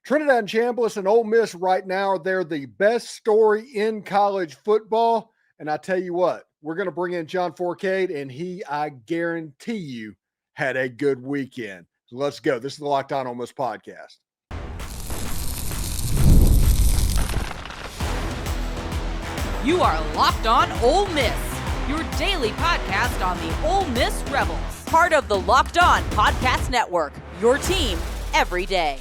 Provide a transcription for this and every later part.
Trinidad Chambliss and Ole Miss right now, they're the best story in college football. And I tell you what, we're going to bring in John Fourcade, and he, I guarantee you, had a good weekend. So let's go. This is the Locked On Ole Miss podcast. You are Locked On Ole Miss, your daily podcast on the Ole Miss Rebels. Part of the Locked On Podcast Network, your team every day.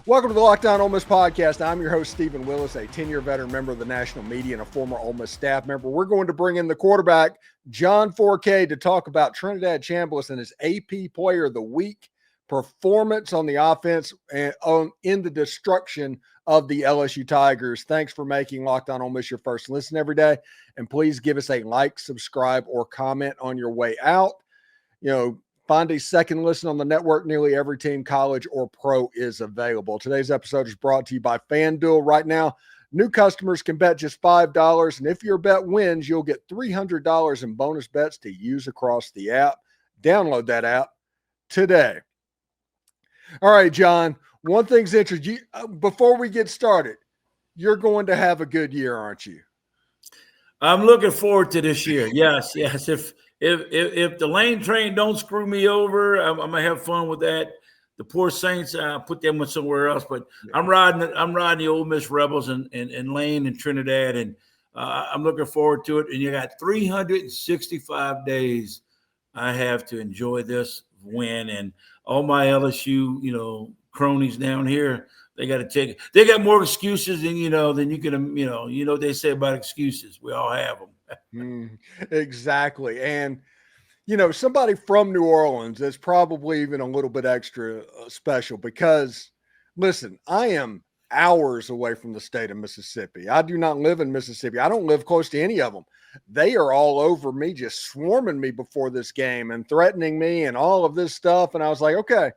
Welcome to the Locked On Ole Miss podcast. I'm your host, Steven Willis, a 10-year veteran member of the national media and a former Ole Miss staff member. We're going to bring in the quarterback, John Fourcade, to talk about Trinidad Chambliss and his AP Player of the Week performance on the offense and in the destruction of the LSU Tigers. Thanks for making Locked On Ole Miss your first listen every day. And please give us a like, subscribe, or comment on your way out. Find a second listen on the network. Nearly every team, college or pro, is available. Today's episode is brought to you by FanDuel. Right now, new customers can bet just $5, and if your bet wins, you'll get $300 in bonus bets to use across the app. Download that app today. All right, John, one thing's interesting. Before we get started, you're going to have a good year, aren't you? I'm looking forward to this year. Yes. If the lane train don't screw me over, I'm gonna have fun with that. The poor Saints, put them somewhere else. But I'm riding the Ole Miss Rebels and Lane and Trinidad, and I'm looking forward to it. And you got 365 days I have to enjoy this win, and all my LSU, cronies down here, they got to take it. They got more excuses than you can, what they say about excuses. We all have them. Exactly. And, somebody from New Orleans is probably even a little bit extra special because, listen, I am hours away from the state of Mississippi. I do not live in Mississippi. I don't live close to any of them. They are all over me, just swarming me before this game and threatening me and all of this stuff. And I was like, okay,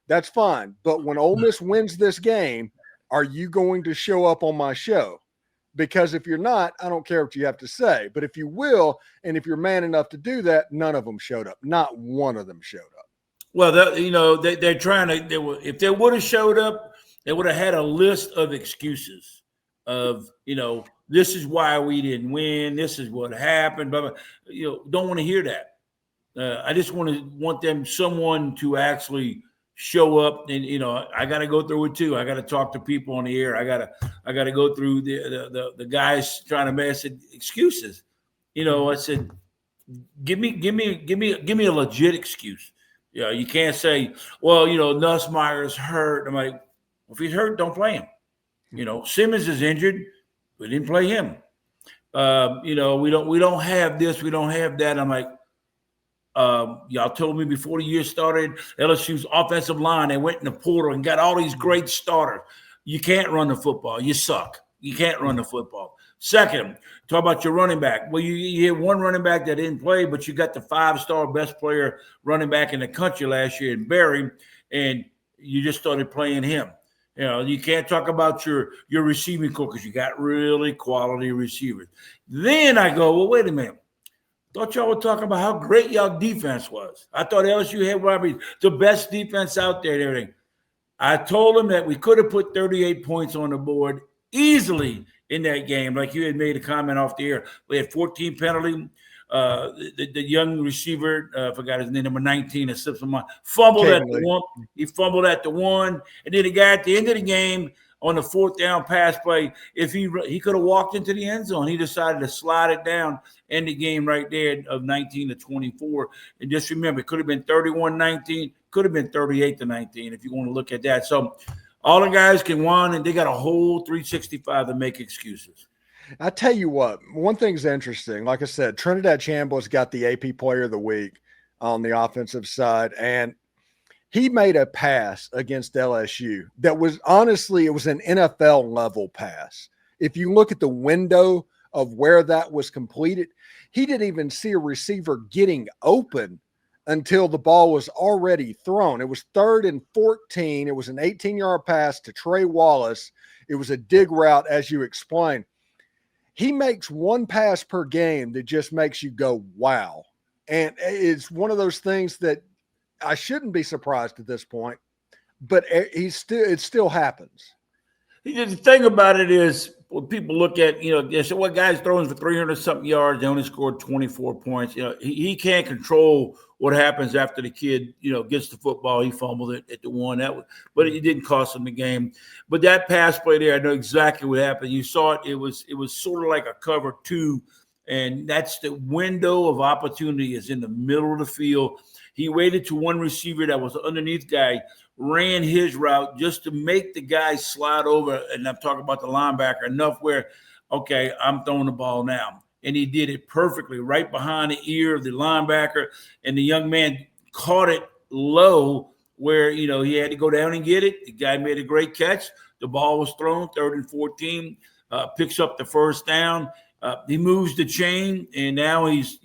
that's fine. But when Ole Miss wins this game, are you going to show up on my show? Because if you're not, I don't care what you have to say. But if you will, and if you're man enough to do that, none of them showed up. Not one of them showed up. Well, they're trying to. If they would have showed up, they would have had a list of excuses of, this is why we didn't win. This is what happened. Blah, blah. Don't want to hear that. I just want someone to actually show up, and I got to go through it too. I got to talk to people on the air. I got to go through the guys trying to mess it excuses. I said, give me a legit excuse. You can't say, well, Nussmeier's hurt. I'm like, well, if he's hurt, don't play him. Simmons is injured. We didn't play him. We don't have this. We don't have that. I'm like, y'all told me before the year started, LSU's offensive line, they went in the portal and got all these great starters. You can't run the football. You suck. You can't run the football. Second, talk about your running back. Well, you had one running back that didn't play, but you got the 5-star best player running back in the country last year in Barry, and you just started playing him. You can't talk about your receiving core because you got really quality receivers. Then I go, well, wait a minute. Thought y'all were talking about how great y'all defense was. I thought LSU had probably the best defense out there and everything. I told them that we could have put 38 points on the board easily in that game, like you had made a comment off the air. We had 14 penalty. The young receiver, forgot his name, number 19, that slips on my fumbled at the one. He fumbled at the one, and then the guy at the end of the game on the 4th down pass play, if he could have walked into the end zone, he decided to slide it down in the game right there of 19-24. And just remember, it could have been 31-19, could have been 38-19 if you want to look at that. So all the guys can win, and they got a whole 365 to make excuses. I tell you what, one thing's interesting. Like I said, Trinidad Chambliss got the AP Player of the Week on the offensive side, and he made a pass against LSU that was honestly, it was an NFL level pass. If you look at the window of where that was completed, he didn't even see a receiver getting open until the ball was already thrown. It was 3rd and 14. It was an 18-yard pass to Trey Wallace. It was a dig route, as you explained. He makes one pass per game that just makes you go, wow. And it's one of those things that I shouldn't be surprised at this point, but it still happens. The thing about it is, when people look at, they say, well, guys throwing for 300-something yards, they only scored 24 points. He can't control what happens after the kid, gets the football. He fumbled it at the one. But it didn't cost him the game. But that pass play there, I know exactly what happened. You saw it. It was sort of like a cover two, and that's the window of opportunity is in the middle of the field. He waited to one receiver that was underneath guy, ran his route just to make the guy slide over, and I'm talking about the linebacker, enough where, okay, I'm throwing the ball now. And he did it perfectly, right behind the ear of the linebacker, and the young man caught it low where, he had to go down and get it. The guy made a great catch. The ball was thrown, 3rd and 14, picks up the first down. He moves the chain, and now he's,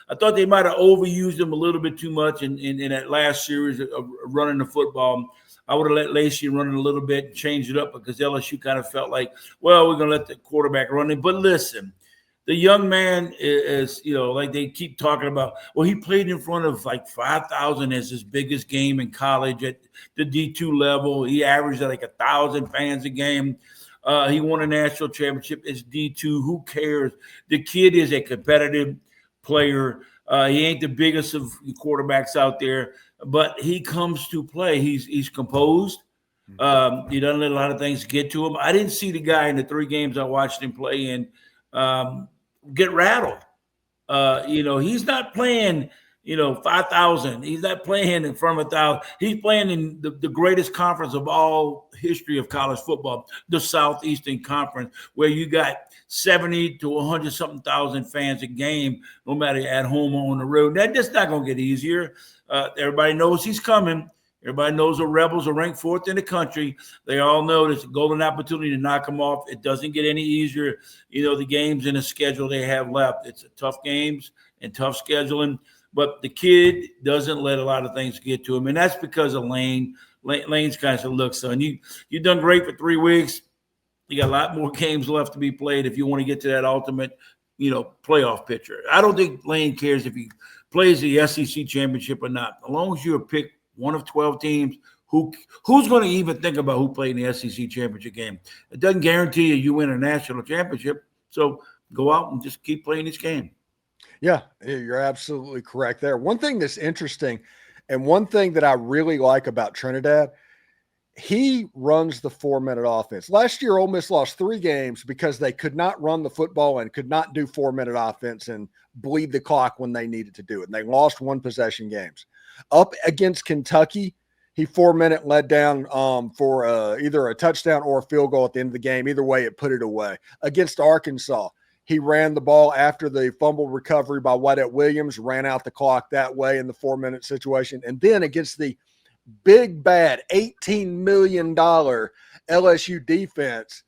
I thought they might have overused him a little bit too much in that last series of running the football. I would have let Lacey run it a little bit and change it up because LSU kind of felt like, well, we're going to let the quarterback run it. But listen, the young man is, like they keep talking about, well, he played in front of like 5,000 as his biggest game in college at the D2 level. He averaged like 1,000 fans a game. He won a national championship. It's D2. Who cares? The kid is a competitive player. He ain't the biggest of quarterbacks out there, but he comes to play. He's composed. He doesn't let a lot of things get to him. I didn't see the guy in the 3 games I watched him play in get rattled. He's not playing, 5,000. He's not playing in front of 1,000. He's playing in the greatest conference of all history of college football, the Southeastern Conference, where you got 70 to 100-something thousand fans a game, no matter at home or on the road. That's just not going to get easier. Everybody knows he's coming. Everybody knows the Rebels are ranked 4th in the country. They all know there's a golden opportunity to knock them off. It doesn't get any easier. The games in the schedule they have left. It's a tough games and tough scheduling. But the kid doesn't let a lot of things get to him, and that's because of Lane. Lane's kind of said, look, son, you've done great for 3 weeks. You got a lot more games left to be played if you want to get to that ultimate, playoff picture. I don't think Lane cares if he plays the SEC championship or not. As long as you're picked one of 12 teams, who's going to even think about who played in the SEC championship game? It doesn't guarantee you win a national championship. So go out and just keep playing this game. Yeah, you're absolutely correct there. One thing that's interesting, and one thing that I really like about Trinidad, he runs the 4-minute offense. Last year, Ole Miss lost 3 games because they could not run the football and could not do 4-minute offense and bleed the clock when they needed to do it. And they lost 1-possession games. Up against Kentucky, he 4-minute led down for either a touchdown or a field goal at the end of the game. Either way, it put it away. Against Arkansas, he ran the ball after the fumble recovery by Whitehead Williams, ran out the clock that way in the 4-minute situation. And then against the big, bad $18 million LSU defense,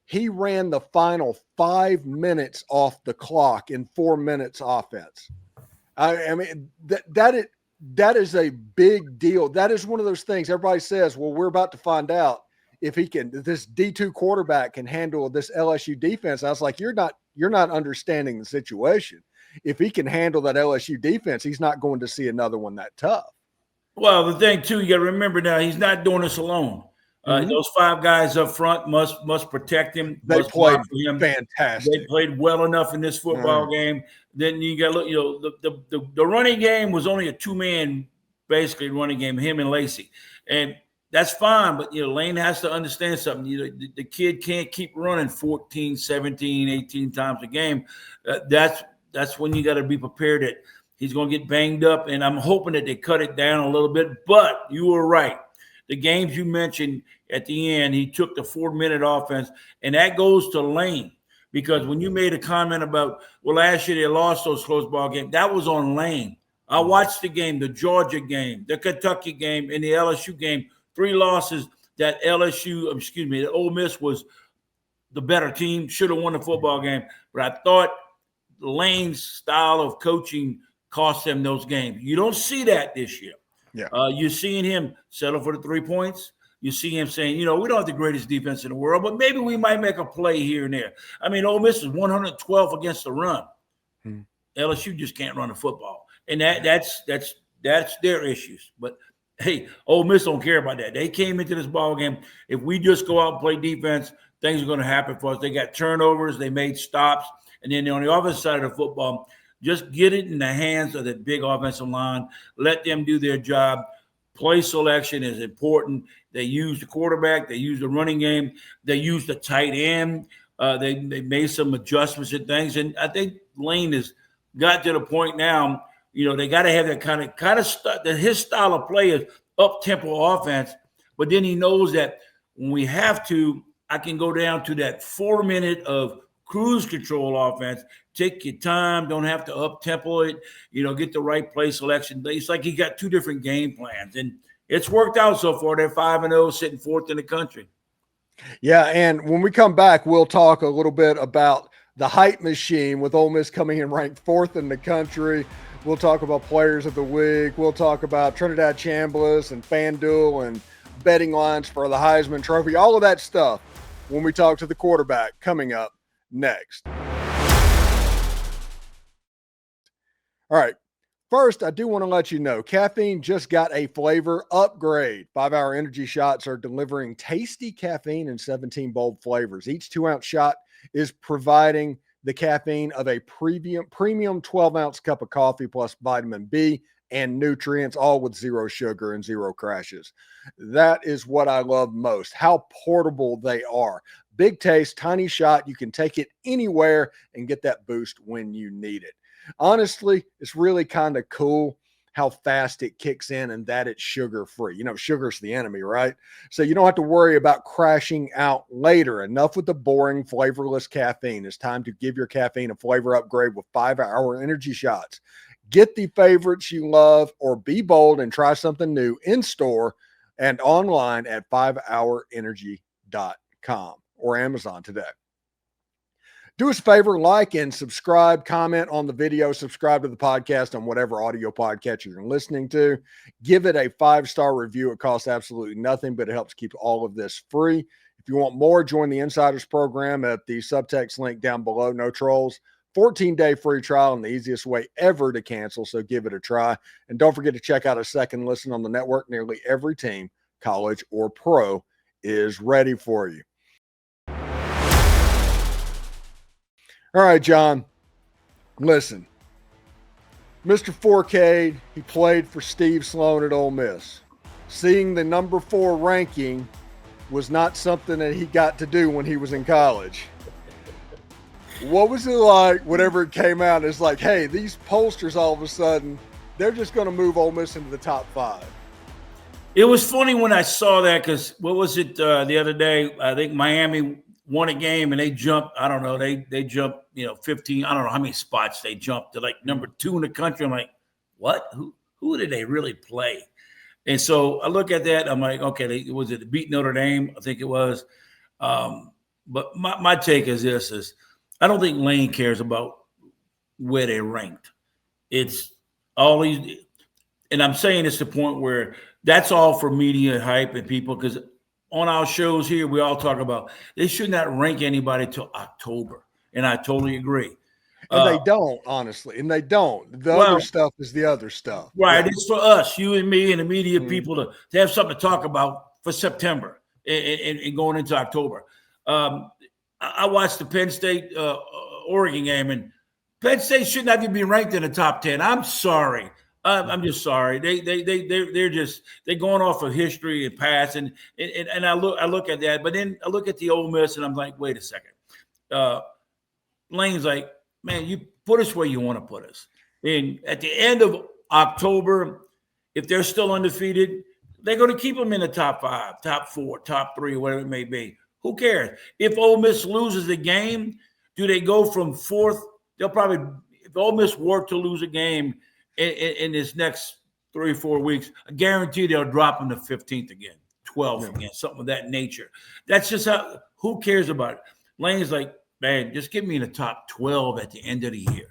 he ran the final 5 minutes off the clock in 4 minutes offense. I mean, that is a big deal. That is one of those things everybody says, well, we're about to find out if this D2 quarterback can handle this LSU defense. I was like, you're not understanding the situation. If he can handle that LSU defense, he's not going to see another one that tough. Well, the thing too, you got to remember now, he's not doing this alone. Those 5 guys up front must protect him. They played fantastic. They played well enough in this football game. Then you got to look. The running game was only a 2-man basically running game, him and Lacey, and that's fine. But Lane has to understand something. The kid can't keep running 14, 17, 18 times a game. That's when you got to be prepared that he's going to get banged up. And I'm hoping that they cut it down a little bit. But you were right. The games you mentioned at the end, he took the 4-minute offense, and that goes to Lane. Because when you made a comment about, well, last year they lost those close ball games, that was on Lane. I watched the game, the Georgia game, the Kentucky game, and the LSU game. 3 losses that that Ole Miss was the better team, should have won the football game. But I thought Lane's style of coaching cost them those games. You don't see that this year. Yeah. You're seeing him settle for the 3 points. You see him saying, we don't have the greatest defense in the world, but maybe we might make a play here and there. I mean, Ole Miss is 112 against the run. LSU just can't run the football. And that's their issues. But Hey, Ole Miss don't care about that. They came into this ball game. If we just go out and play defense, things are going to happen for us. They got turnovers. They made stops. And then on the offensive side of the football, just get it in the hands of the big offensive line. Let them do their job. Play selection is important. They use the quarterback. They use the running game. They use the tight end. They made some adjustments and things. And I think Lane has got to the point now, they got to have that kind of his style of play is up-tempo offense, but then he knows that when we have to, I can go down to that 4 minute of cruise control offense. Take your time, don't have to up-tempo it, get the right play selection. It's like he got two different game plans, and it's worked out so far. They're 5-0, sitting fourth in the country. Yeah, and when we come back, we'll talk a little bit about the hype machine with Ole Miss coming in ranked fourth in the country. We'll talk about players of the week. We'll talk about Trinidad Chambliss and FanDuel and betting lines for the Heisman Trophy, all of that stuff when we talk to the quarterback coming up next. All right. First, I do want to let you know, caffeine just got a flavor upgrade. 5-Hour Energy Shots are delivering tasty caffeine in 17 bold flavors. Each 2-ounce shot is providing the caffeine of a premium 12-ounce cup of coffee plus vitamin B and nutrients, all with zero sugar and zero crashes. That is what I love most, how portable they are. Big taste, tiny shot. You can take it anywhere and get that boost when you need it. Honestly, it's really kind of cool how fast it kicks in and that it's sugar-free. Sugar's the enemy, right? So you don't have to worry about crashing out later. Enough with the boring, flavorless caffeine. It's time to give your caffeine a flavor upgrade with 5-Hour Energy Shots. Get the favorites you love or be bold and try something new in store and online at 5hourenergy.com or Amazon today. Do us a favor, like and subscribe, comment on the video, subscribe to the podcast on whatever audio podcast you're listening to. Give it a 5-star review. It costs absolutely nothing, but it helps keep all of this free. If you want more, join the Insiders program at the subtext link down below. No trolls. 14-day free trial and the easiest way ever to cancel, so give it a try. And don't forget to check out a second listen on the network. Nearly every team, college or pro, is ready for you. All right, John, listen. Mr. Fourcade, he played for Steve Sloan at Ole Miss. Seeing the number 4 ranking was not something that he got to do when he was in college. What was it like whenever it came out? It's like, hey, these pollsters all of a sudden, they're just going to move Ole Miss into the top 5. It was funny when I saw that because what was it the other day? I think Miami won a game and they jumped, I don't know, they jumped, 15, I don't know how many spots they jumped to like number 2 in the country. I'm like, what? Who did they really play? And so I look at that, I'm like, okay, was it beat Notre Dame? I think it was. But my take is this, is I don't think Lane cares about where they're ranked. It's all these, and I'm saying it's the point where that's all for media hype and people, because on our shows here, we all talk about they should not rank anybody till October. And I totally agree. And they don't, honestly. And they don't. The other stuff is the other stuff. Right. Yeah. It's for us, you and me and the media people to have something to talk about for September and going into October. I watched the Penn State Oregon game, and Penn State should not even be ranked in the top 10. I'm sorry. I'm just sorry. They're going off of history and past, and I look at that, but then I look at the Ole Miss, and I'm like, wait a second. Lane's like, man, you put us where you want to put us. And at the end of October, if they're still undefeated, they're going to keep them in the top 5, top 4, top 3, whatever it may be. Who cares? If Ole Miss loses the game, do they go from 4th? They'll probably, if Ole Miss were to lose a game in this next 3 or 4 weeks, I guarantee they'll drop them to 15th again, 12th again, something of that nature. That's just how, who cares about it? Lane's like, man, just give me in the top 12 at the end of the year.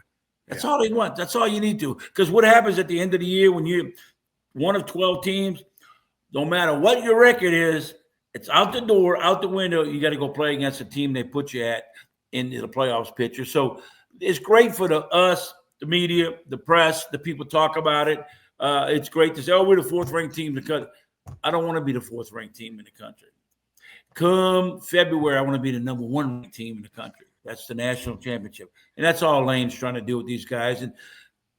That's all they want. That's all you need to. Because what happens at the end of the year when you're one of 12 teams, no matter what your record is, it's out the door, out the window. You got to go play against the team they put you at in the playoffs picture. So it's great for us, the media, the press, the people talk about it. it's great to say, oh, we're the fourth-ranked team in the country. I don't want to be the fourth-ranked team in the country. Come February, I want to be the number one team in the country. That's the national championship. And that's all Lane's trying to do with these guys. And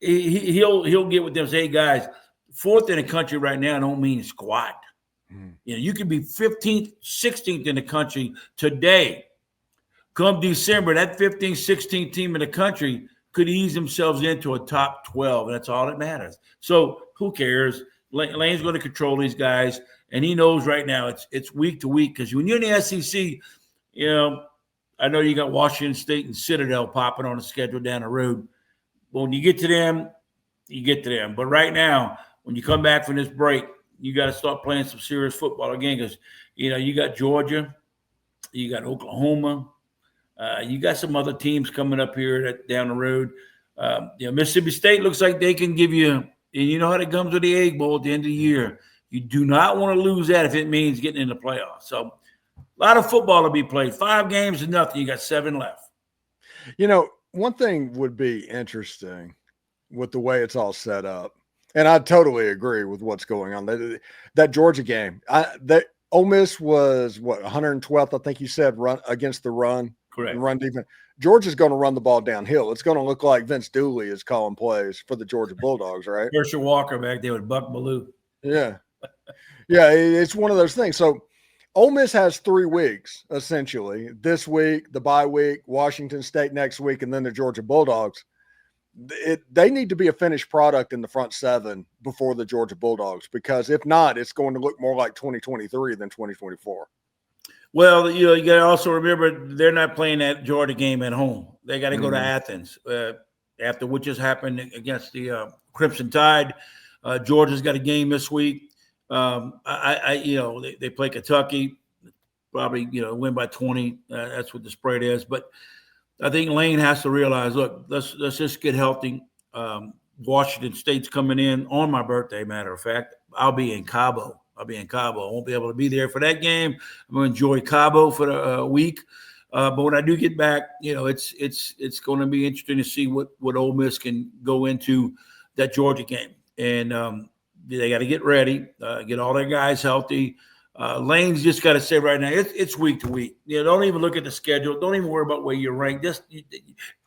he'll get with them and say, hey, guys, fourth in the country right now don't mean squat. You know, you can be 15th, 16th in the country today. Come December, that 15th, 16th team in the country could ease themselves into a top 12, and that's all that matters. So who cares? Lane's going to control these guys, and he knows right now it's week to week, because when you're in the SEC, you know, I know you got Washington State and Citadel popping on the schedule down the road. But when you get to them, you get to them. But right now, when you come back from this break, you got to start playing some serious football again, because, you know, you got Georgia, you got Oklahoma, you got some other teams coming up here down the road. You know, Mississippi State looks like they can give you, and you know how it comes with the Egg Bowl at the end of the year. You do not want to lose that if it means getting in the playoffs. So a lot of football to be played. 5 games is nothing. You got 7 left. You know, one thing would be interesting with the way it's all set up, and I totally agree with what's going on. That Georgia game, that Ole Miss was, what, 112th, I think you said, run against the run. Correct. And run defense. Georgia's going to run the ball downhill. It's going to look like Vince Dooley is calling plays for the Georgia Bulldogs, right? Herschel Walker back there with Buck Bellew. Yeah. Yeah, it's one of those things. So Ole Miss has 3 weeks, essentially. This week, the bye week, Washington State next week, and then the Georgia Bulldogs. They need to be a finished product in the front 7 before the Georgia Bulldogs, because if not, it's going to look more like 2023 than 2024. Well, you know, you got to also remember they're not playing that Georgia game at home. They got to go to Athens after what just happened against the Crimson Tide. Georgia's got a game this week. You know, they play Kentucky, probably, you know, win by 20. That's what the spread is. But I think Lane has to realize, look, let's just get healthy. Washington State's coming in on my birthday, matter of fact. I'll be in Cabo. I won't be able to be there for that game. I'm going to enjoy Cabo for the week. But when I do get back, you know, it's going to be interesting to see what Ole Miss can go into that Georgia game. And they got to get ready, get all their guys healthy. Lane's just got to say right now, it's week to week. You know, don't even look at the schedule. Don't even worry about where you're ranked.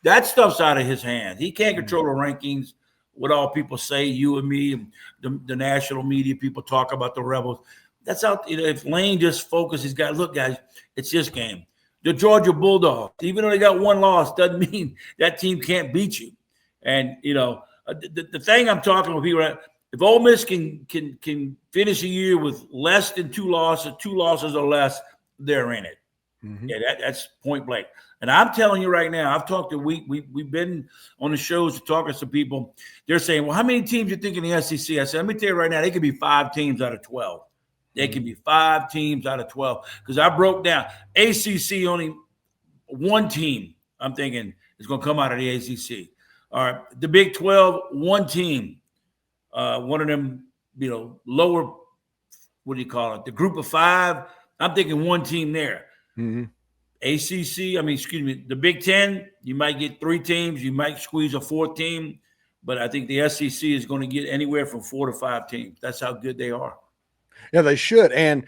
That stuff's out of his hands. He can't control the rankings. What all people say, you and me, and the national media people talk about the Rebels. That's out. You know, if Lane just focuses, look, guys, it's this game. The Georgia Bulldogs, even though they got 1 loss, doesn't mean that team can't beat you. And, you know, the thing I'm talking with people, if Ole Miss can finish a year with less than 2 losses or less, they're in it. Mm-hmm. Yeah, that's point blank. And I'm telling you right now, I've talked to we've been on the shows talking to some people. They're saying, well, how many teams you think in the SEC? I said, let me tell you right now, they could be 5 teams out of 12. They could be 5 teams out of 12. Because I broke down ACC, only 1 team I'm thinking is going to come out of the ACC. All right, the Big 12, 1 team. One of them, you know, lower, what do you call it? The group of 5, I'm thinking 1 team there. Mm-hmm. The Big 10, you might get 3 teams. You might squeeze a 4th team. But I think the SEC is going to get anywhere from 4 to 5 teams. That's how good they are. Yeah, they should. And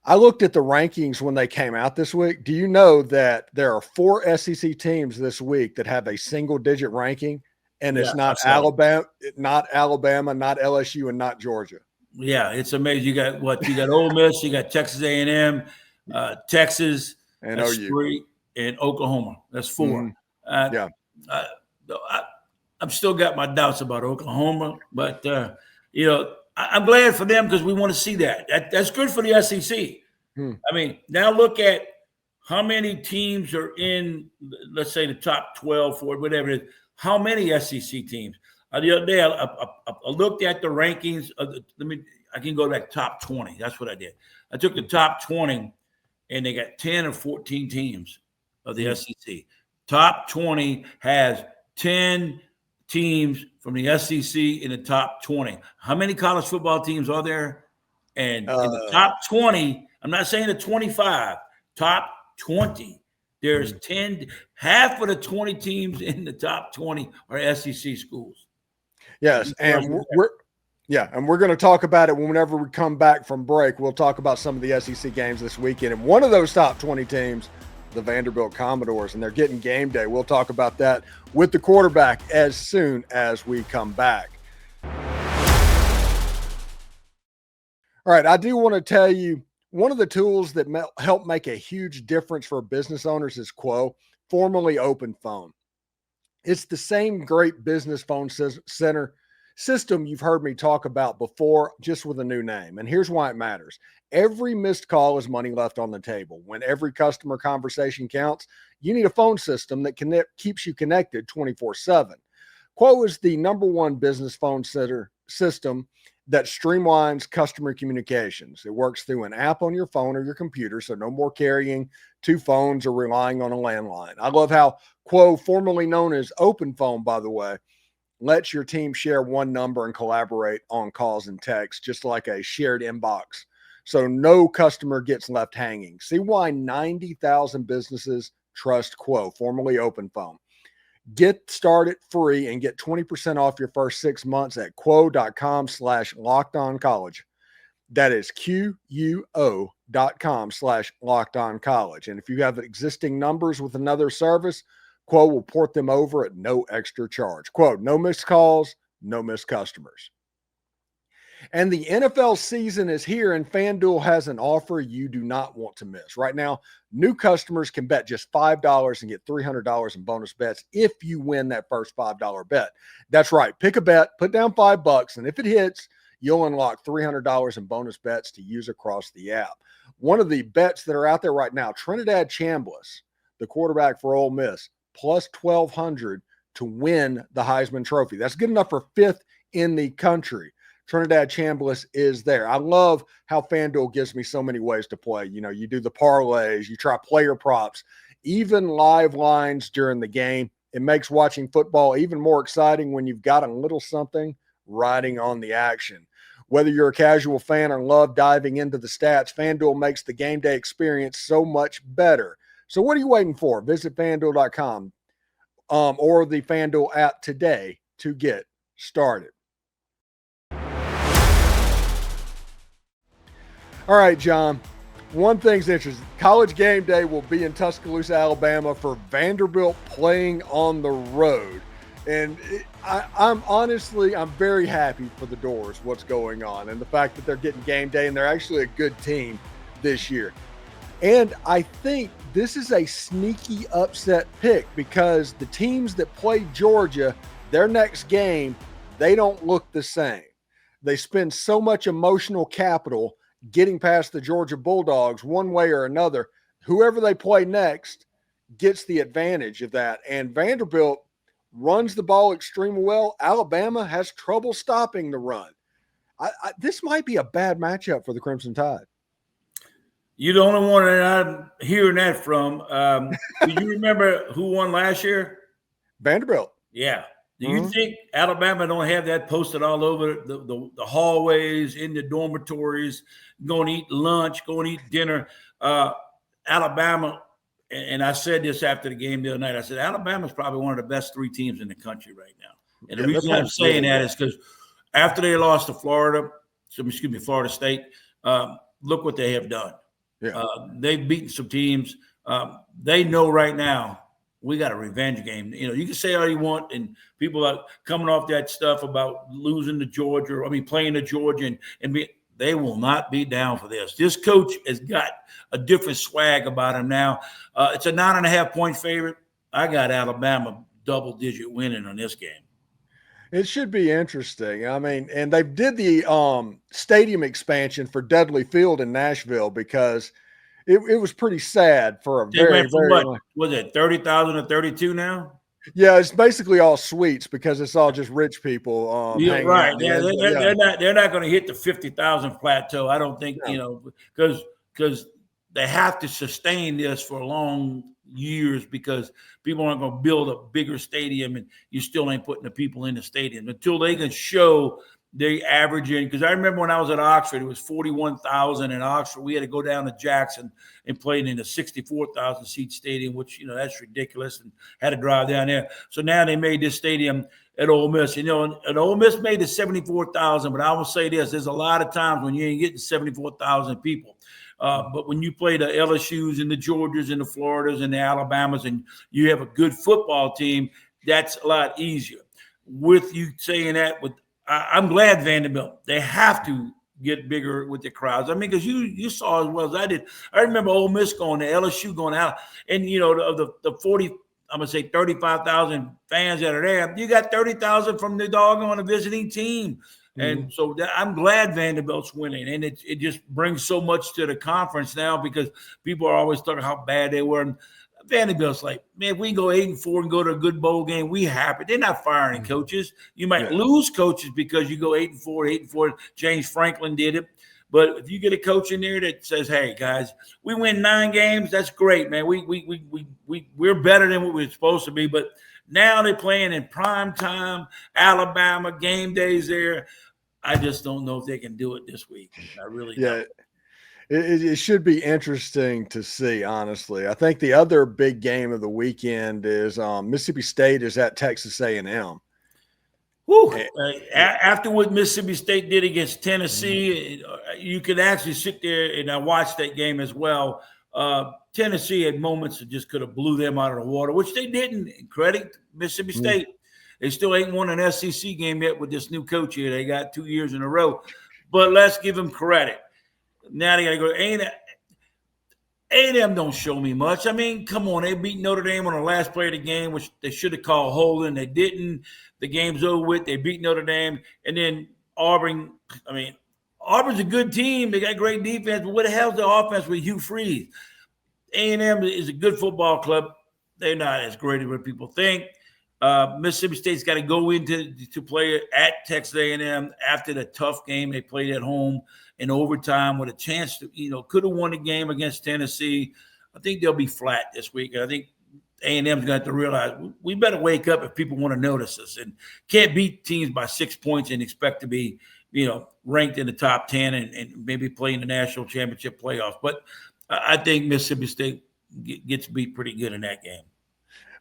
I looked at the rankings when they came out this week. Do you know that there are 4 SEC teams this week that have a single-digit ranking? And it's not Alabama, not LSU, and not Georgia. Yeah, it's amazing. You got Ole Miss, you got Texas A&M, Texas, and OU, 3, and Oklahoma. That's 4. Mm-hmm. I've still got my doubts about Oklahoma, but you know, I'm glad for them because we want to see that. That's good for the SEC. I mean, now look at how many teams are in, let's say, the top 12 for whatever it is. How many SEC teams? The other day, I looked at the rankings. I can go back top 20. That's what I did. I took the top 20, and they got 10 or 14 teams of the SEC. Top 20 has 10 teams from the SEC in the top 20. How many college football teams are there? And in the top 20, I'm not saying the 25, top 20. There's 10, half of the 20 teams in the top 20 are SEC schools. Yes, and Yeah, and we're going to talk about it whenever we come back from break. We'll talk about some of the SEC games this weekend. And one of those top 20 teams, the Vanderbilt Commodores, and they're getting game day. We'll talk about that with the quarterback as soon as we come back. All right, I do want to tell you, one of the tools that help make a huge difference for business owners is Quo, formerly Open Phone. It's the same great business phone center system you've heard me talk about before, just with a new name. And here's why it matters. Every missed call is money left on the table. When every customer conversation counts, you need a phone system that keeps you connected 24/7. Quo is the number one business phone center system that streamlines customer communications. It works through an app on your phone or your computer, so no more carrying two phones or relying on a landline. I love how Quo, formerly known as Open Phone, by the way, lets your team share one number and collaborate on calls and texts, just like a shared inbox. So no customer gets left hanging. See why 90,000 businesses trust Quo, formerly Open Phone. Get started free and get 20% off your first 6 months at quo.com/lockedoncollege. That is QUO.com/lockedoncollege. And if you have existing numbers with another service, Quo will port them over at no extra charge. Quo, no missed calls, no missed customers. And the NFL season is here, and FanDuel has an offer you do not want to miss. Right now, new customers can bet just $5 and get $300 in bonus bets if you win that first $5 bet. That's right. Pick a bet, put down $5, and if it hits, you'll unlock $300 in bonus bets to use across the app. One of the bets that are out there right now, Trinidad Chambliss, the quarterback for Ole Miss, plus 1,200 to win the Heisman Trophy. That's good enough for fifth in the country. Trinidad Chambliss is there. I love how FanDuel gives me so many ways to play. You know, you do the parlays, you try player props, even live lines during the game. It makes watching football even more exciting when you've got a little something riding on the action. Whether you're a casual fan or love diving into the stats, FanDuel makes the game day experience so much better. So what are you waiting for? Visit FanDuel.com or the FanDuel app today to get started. All right, John, one thing's interesting. College game day will be in Tuscaloosa, Alabama for Vanderbilt playing on the road. And I'm very happy for the Doors, what's going on, and the fact that they're getting game day, and they're actually a good team this year. And I think this is a sneaky upset pick because the teams that play Georgia, their next game, they don't look the same. They spend so much emotional capital getting past the Georgia Bulldogs one way or another. Whoever they play next gets the advantage of that. And Vanderbilt runs the ball extremely well. Alabama has trouble stopping the run. This might be a bad matchup for the Crimson Tide. You're the only one that I'm hearing that from. Do you remember who won last year? Vanderbilt. Yeah. Do you think Alabama don't have that posted all over the hallways, in the dormitories, going to eat lunch, going to eat dinner? Alabama, and I said this after the game the other night, I said, Alabama's probably one of the best three teams in the country right now. And the reason I'm saying that is because after they lost to Florida State, look what they have done. Yeah. They've beaten some teams. They know right now we got a revenge game. You know, you can say all you want, and people are coming off that stuff about losing to Georgia, playing to Georgia, they will not be down for this. This coach has got a different swag about him now. It's a 9.5-point favorite. I got Alabama double-digit winning on this game. It should be interesting. And they did the stadium expansion for Dudley Field in Nashville because it was pretty sad for a very what was it, 30,000 to 32 now? Yeah, it's basically all suites because it's all just rich people. Right. Yeah, they're not going to hit the 50,000 plateau. I don't think, because they have to sustain this for long years because people aren't going to build a bigger stadium and you still ain't putting the people in the stadium until they can show they averaging, because I remember when I was at Oxford, it was 41,000 in Oxford. We had to go down to Jackson and play in a 64,000 seat stadium, which, that's ridiculous, and had to drive down there. So now they made this stadium at Ole Miss. And Ole Miss made it 74,000, but I will say this, there's a lot of times when you ain't getting 74,000 people. But when you play the LSUs and the Georgias and the Floridas and the Alabamas and you have a good football team, that's a lot easier. With you saying that, I'm glad Vanderbilt, they have to get bigger with the crowds. I mean, because you saw as well as I did. I remember Ole Miss going to LSU going out, and of the 40, I'm gonna say 35,000 fans that are there, you got 30,000 from the doggone visiting team. And so I'm glad Vanderbilt's winning, and it just brings so much to the conference now, because people are always talking how bad they were. And Vanderbilt's like, man, if we go 8-4 and go to a good bowl game, we happy. They're not firing coaches. You might lose coaches because you go 8-4. James Franklin did it. But if you get a coach in there that says, hey, guys, we win 9 games, that's great, man. We're better than what we're supposed to be. But now they're playing in prime time, Alabama, game days there. I just don't know if they can do it this week. I really don't. It should be interesting to see, honestly. I think the other big game of the weekend is Mississippi State is at Texas A&M. After what Mississippi State did against Tennessee, you could actually sit there, and I watched that game as well. Tennessee had moments that just could have blew them out of the water, which they didn't. Credit Mississippi State. They still ain't won an SEC game yet with this new coach here. They got 2 years in a row. But let's give them credit. Now they got to go. A&M don't show me much. I mean, come on. They beat Notre Dame on the last play of the game, which they should have called holding. They didn't. The game's over with. They beat Notre Dame. And then Auburn. I mean, Auburn's a good team. They got great defense. But what the hell's the offense with Hugh Freeze? A&M is a good football club. They're not as great as what people think. Mississippi State's got to go into to play at Texas A&M after the tough game they played at home in overtime with a chance to, could have won the game against Tennessee. I think they'll be flat this week. And I think A&M's going to have to realize we better wake up if people want to notice us, and can't beat teams by 6 points and expect to be, ranked in the top 10 and maybe play in the national championship playoffs. But I think Mississippi State gets beat pretty good in that game.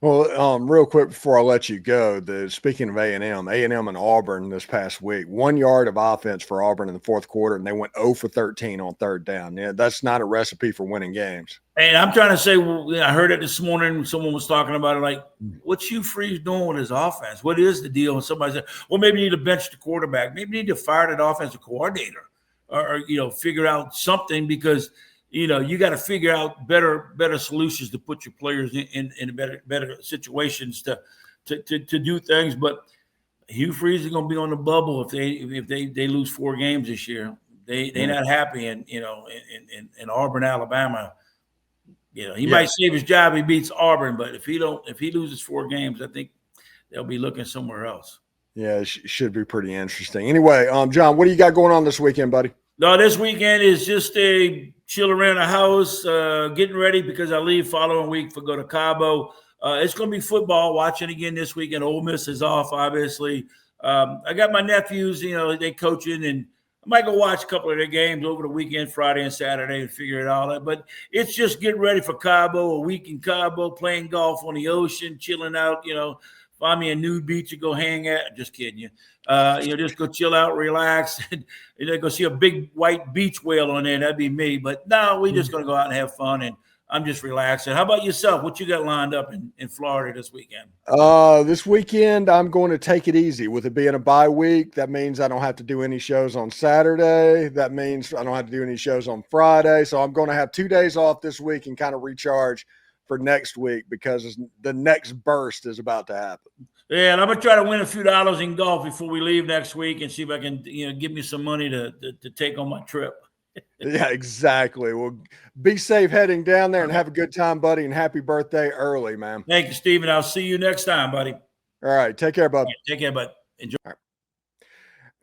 Well, real quick before I let you go, speaking of A&M and Auburn this past week, 1 yard of offense for Auburn in the fourth quarter, and they went 0 for 13 on third down. Yeah, that's not a recipe for winning games. And I'm trying to say, I heard it this morning. Someone was talking about it, like, what's Hugh Freeze doing with his offense? What is the deal? And somebody said, well, maybe you need to bench the quarterback. Maybe you need to fire that offensive coordinator or figure out something, because – you got to figure out better solutions to put your players in better situations to do things. But Hugh Freeze is going to be on the bubble if they lose 4 games this year. They're not happy in Auburn, Alabama. He might save his job if he beats Auburn, but if he loses 4 games, I think they'll be looking somewhere else. Yeah, it should be pretty interesting. Anyway, John, what do you got going on this weekend, buddy? No, this weekend is just a chill around the house, getting ready because I leave following week for go to Cabo. It's going to be football, watching again this weekend. Ole Miss is off, obviously. I got my nephews, they coaching, and I might go watch a couple of their games over the weekend, Friday and Saturday, and figure it all out. But it's just getting ready for Cabo, a week in Cabo, playing golf on the ocean, chilling out, find me a nude beach to go hang at. Just kidding you. Just go chill out, relax, and go see a big white beach whale on there. That'd be me. But no, we're just going to go out and have fun, and I'm just relaxing. How about yourself? What you got lined up in Florida this weekend? This weekend, I'm going to take it easy. With it being a bye week, that means I don't have to do any shows on Saturday. That means I don't have to do any shows on Friday. So I'm going to have 2 days off this week and kind of recharge for next week, because the next burst is about to happen. Yeah, and I'm going to try to win a few dollars in golf before we leave next week and see if I can, give me some money to take on my trip. Yeah, exactly. Well, be safe heading down there and have a good time, buddy, and happy birthday early, man. Thank you, Steven. I'll see you next time, buddy. All right. Take care, bud. Take care, bud. Enjoy. All right.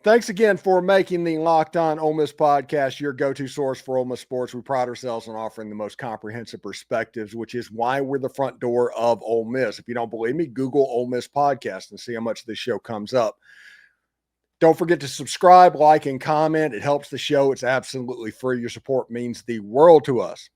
Thanks again for making the Locked On Ole Miss podcast your go-to source for Ole Miss sports. We pride ourselves on offering the most comprehensive perspectives, which is why we're the front door of Ole Miss. If you don't believe me, Google Ole Miss podcast and see how much this show comes up. Don't forget to subscribe, like, and comment. It helps the show. It's absolutely free. Your support means the world to us.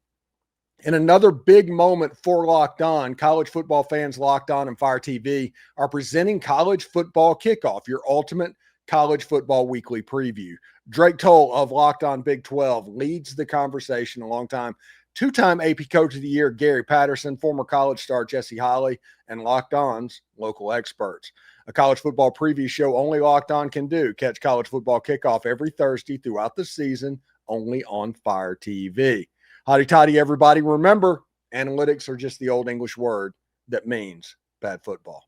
In another big moment for Locked On, college football fans, Locked On and Fire TV are presenting College Football Kickoff, your ultimate college football weekly preview. Drake Toll of Locked On Big 12 leads the conversation, a long-time two-time AP Coach of the Year, Gary Patterson, former college star Jesse Holley, and Locked On's local experts. A college football preview show only Locked On can do. Catch College Football Kickoff every Thursday throughout the season, only on Fire TV. Hotty toddy, everybody. Remember, analytics are just the old English word that means bad football.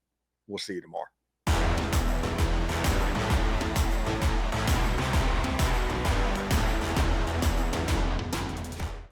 We'll see you tomorrow.